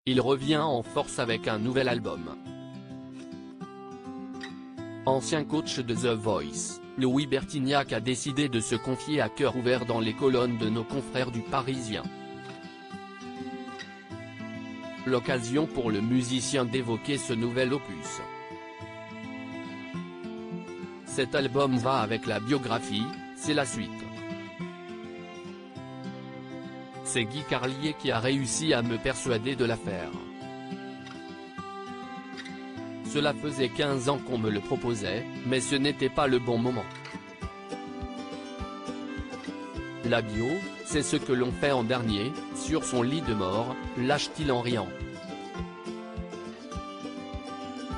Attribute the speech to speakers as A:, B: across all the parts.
A: il revient en force avec un nouvel album. Ancien coach de The Voice, Louis Bertignac a décidé de se confier à cœur ouvert dans les colonnes de nos confrères du Parisien. L'occasion pour le musicien d'évoquer ce nouvel opus. Cet album va avec la biographie, c'est la suite. C'est Guy Carlier qui a réussi à me persuader de la faire. Cela faisait 15 ans qu'on me le proposait, mais ce n'était pas le bon moment. La bio, c'est ce que l'on fait en dernier, sur son lit de mort, lâche-t-il en riant.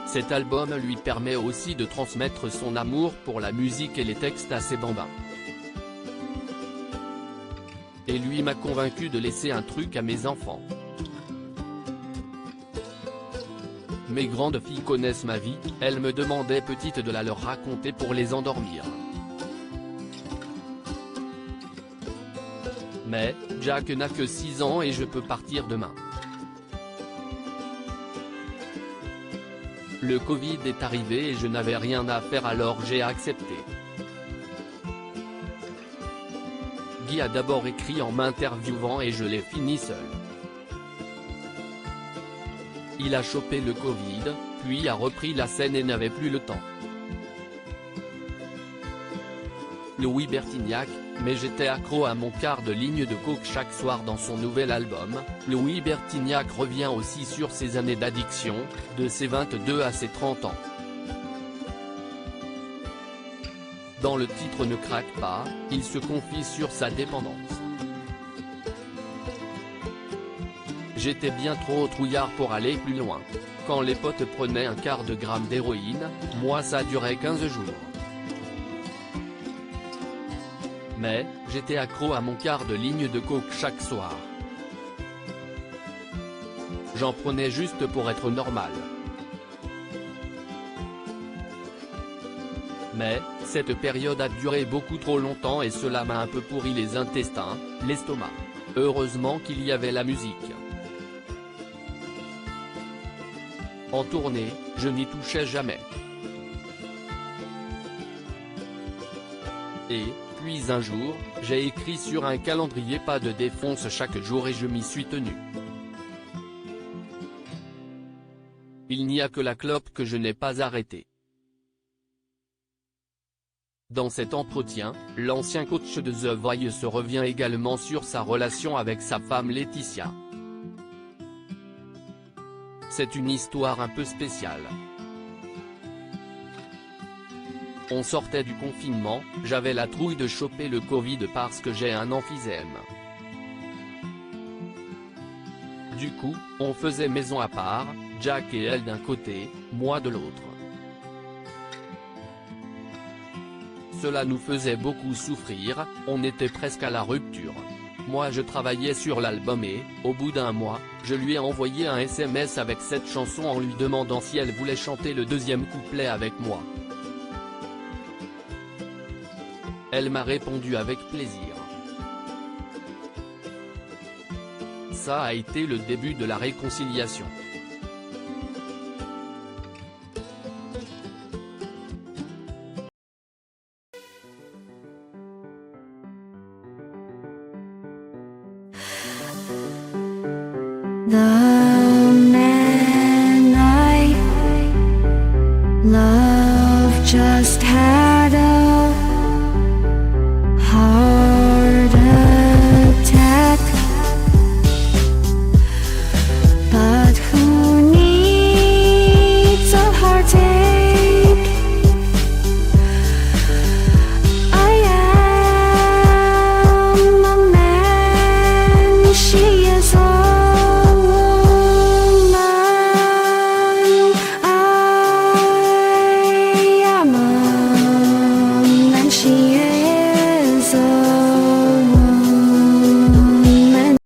A: Cet album lui permet aussi de transmettre son amour pour la musique et les textes à ses bambins. Et lui m'a convaincu de laisser un truc à mes enfants. Mes grandes filles connaissent ma vie, elles me demandaient petite de la leur raconter pour les endormir. Mais, Jack n'a que 6 ans et je peux partir demain. Le Covid est arrivé et je n'avais rien à faire alors j'ai accepté. Guy a d'abord écrit en m'interviewant et je l'ai fini seul. Il a chopé le Covid, puis a repris la scène et n'avait plus le temps. Louis Bertignac, mais j'étais accro à mon quart de ligne de coke chaque soir dans son nouvel album. Louis Bertignac revient aussi sur ses années d'addiction, de ses 22 à ses 30 ans. Dans le titre Ne craque pas, il se confie sur sa dépendance. J'étais bien trop trouillard pour aller plus loin. Quand les potes prenaient un quart de gramme d'héroïne, moi ça durait 15 jours. Mais, j'étais accro à mon quart de ligne de coke chaque soir. J'en prenais juste pour être normal. Mais, cette période a duré beaucoup trop longtemps et cela m'a un peu pourri les intestins, l'estomac. Heureusement qu'il y avait la musique. En tournée, je n'y touchais jamais. Et, puis un jour, j'ai écrit sur un calendrier pas de défonce chaque jour et je m'y suis tenu. Il n'y a que la clope que je n'ai pas arrêtée. Dans cet entretien, l'ancien coach de The Voice revient également sur sa relation avec sa femme Laetitia. C'est une histoire un peu spéciale. On sortait du confinement, j'avais la trouille de choper le Covid parce que j'ai un emphysème. Du coup, on faisait maison à part, Jack et elle d'un côté, moi de l'autre. Cela nous faisait beaucoup souffrir, on était presque à la rupture. Moi je travaillais sur l'album et, au bout d'un mois, je lui ai envoyé un SMS avec cette chanson en lui demandant si elle voulait chanter le deuxième couplet avec moi. Elle m'a répondu avec plaisir. Ça a été le début de la réconciliation.
B: The man I love just had a heart